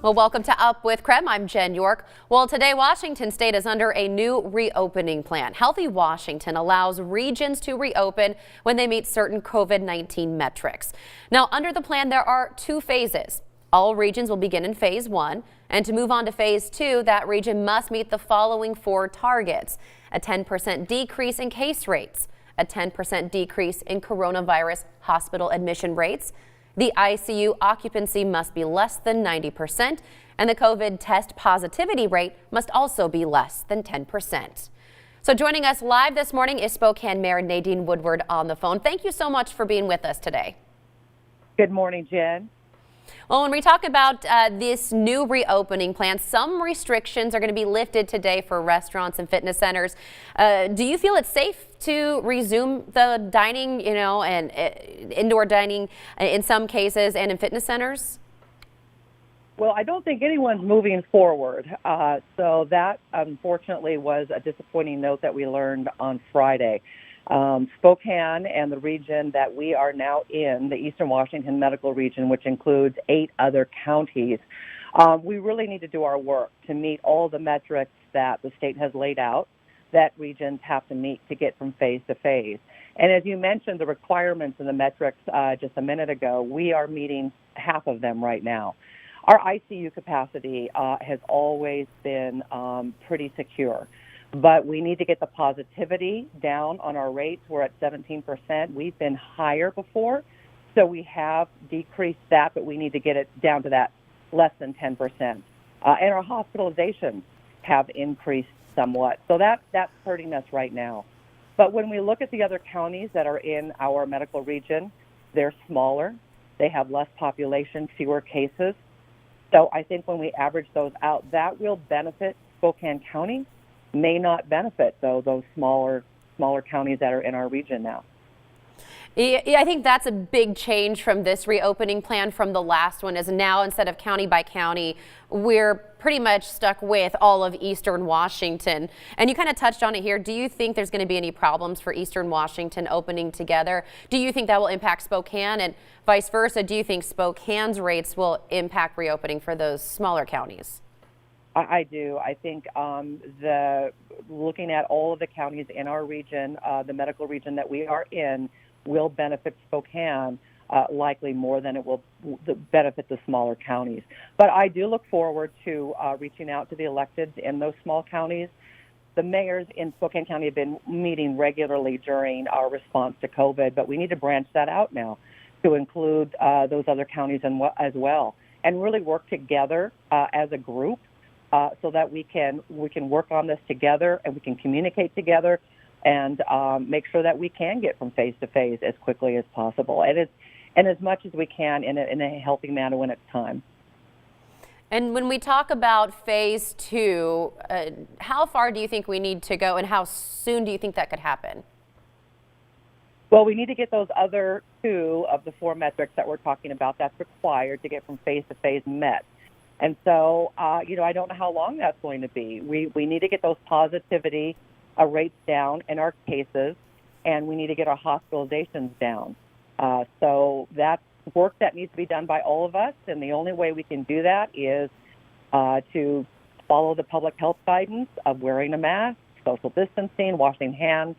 Well, welcome to Up with Krem. I'm Jen York. Well, today Washington State is under a new reopening plan. Healthy Washington allows regions to reopen when they meet certain COVID-19 metrics. Now, under the plan, there are two phases. All regions will begin in phase 1, and to move on to phase 2, that region must meet the following 4 targets: a 10% decrease in case rates, a 10% decrease in coronavirus hospital admission rates, the ICU occupancy must be less than 90%, and the COVID test positivity rate must also be less than 10%. So joining us live this morning is Spokane Mayor Nadine Woodward on the phone. Thank you so much for being with us today. Good morning, Jen. Well, when we talk about this new reopening plan, some restrictions are going to be lifted today for restaurants and fitness centers. Do you feel it's safe to resume the dining, and indoor dining in some cases and in fitness centers? Well, I don't think anyone's moving forward. So that, unfortunately, was a disappointing note that we learned on Friday. Spokane and the region that we are now in, the Eastern Washington Medical Region, which includes 8 other counties, we really need to do our work to meet all the metrics that the state has laid out that regions have to meet to get from phase to phase. And as you mentioned, the requirements and the metrics just a minute ago, we are meeting half of them right now. Our ICU capacity has always been pretty secure. But we need to get the positivity down on our rates. We're at 17%. We've been higher before, so we have decreased that, but we need to get it down to that less than 10%. And our hospitalizations have increased somewhat, so that's hurting us right now. But when we look at the other counties that are in our medical region, they're smaller. They have less population, fewer cases. So I think when we average those out, that will benefit Spokane County. May not benefit, though, those smaller counties that are in our region now. Yeah, I think that's a big change from this reopening plan from the last one, is now instead of county by county, we're pretty much stuck with all of Eastern Washington. And you kind of touched on it here. Do you think there's going to be any problems for Eastern Washington opening together? Do you think that will impact Spokane, and vice versa? Do you think Spokane's rates will impact reopening for those smaller counties? I do. I think looking at all of the counties in our region, the medical region that we are in, will benefit Spokane likely more than it will benefit the smaller counties. But I do look forward to reaching out to the electeds in those small counties. The mayors in Spokane County have been meeting regularly during our response to COVID, but we need to branch that out now to include those other counties as well, and really work together as a group. So that we can work on this together, and we can communicate together, and make sure that we can get from phase to phase as quickly as possible, and as much as we can in a healthy manner when it's time. And when we talk about phase 2, how far do you think we need to go, and how soon do you think that could happen? Well, we need to get those other 2 of the 4 metrics that we're talking about that's required to get from phase to phase met. And so, I don't know how long that's going to be. We need to get those positivity rates down in our cases, and we need to get our hospitalizations down. So that's work that needs to be done by all of us, and the only way we can do that is to follow the public health guidance of wearing a mask, social distancing, washing hands,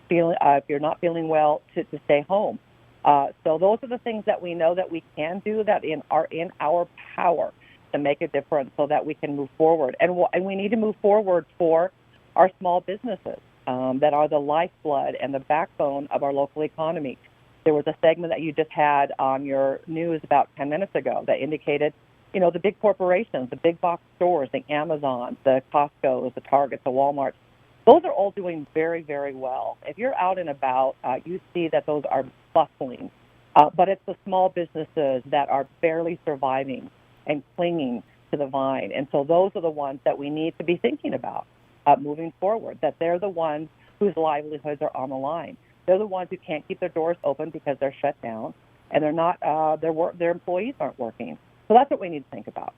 if you're not feeling well, to stay home. So those are the things that we know that we can do that are in our power to make a difference so that we can move forward. And we need to move forward for our small businesses that are the lifeblood and the backbone of our local economy. There was a segment that you just had on your news about 10 minutes ago that indicated, the big corporations, the big box stores, the Amazons, the Costco's, the Targets, the Walmarts, those are all doing very, very well. If you're out and about, you see that those are bustling. But it's the small businesses that are barely surviving and clinging to the vine. And so those are the ones that we need to be thinking about moving forward, that they're the ones whose livelihoods are on the line. They're the ones who can't keep their doors open because they're shut down, and they're not, their employees aren't working. So that's what we need to think about.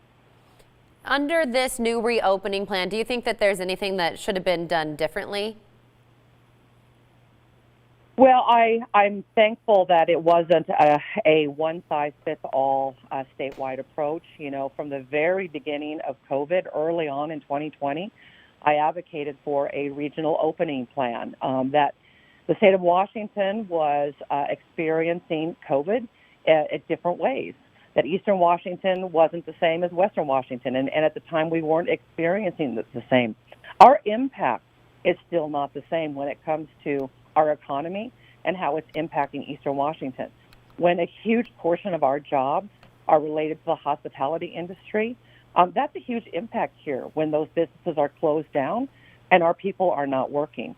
Under this new reopening plan, do you think that there's anything that should have been done differently? Well, I'm thankful that it wasn't a one-size-fits-all statewide approach. You know, from the very beginning of COVID, early on in 2020, I advocated for a regional opening plan that the state of Washington was experiencing COVID at different ways. That Eastern Washington wasn't the same as Western Washington, and at the time we weren't experiencing the same. Our impact is still not the same when it comes to our economy and how it's impacting Eastern Washington. When a huge portion of our jobs are related to the hospitality industry, that's a huge impact here when those businesses are closed down and our people are not working.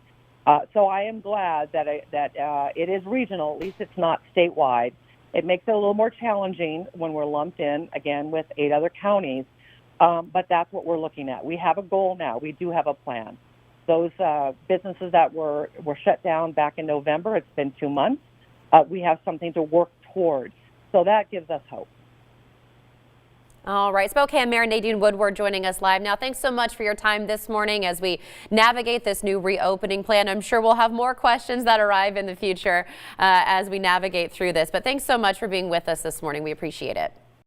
So I am glad that it is regional, at least it's not statewide. It makes it a little more challenging when we're lumped in, again, with 8 other counties, but that's what we're looking at. We have a goal now. We do have a plan. Those businesses that were shut down back in November, it's been 2 months, we have something to work towards. So that gives us hope. All right, Spokane Mayor Nadine Woodward joining us live now. Thanks so much for your time this morning as we navigate this new reopening plan. I'm sure we'll have more questions that arrive in the future as we navigate through this. But thanks so much for being with us this morning. We appreciate it.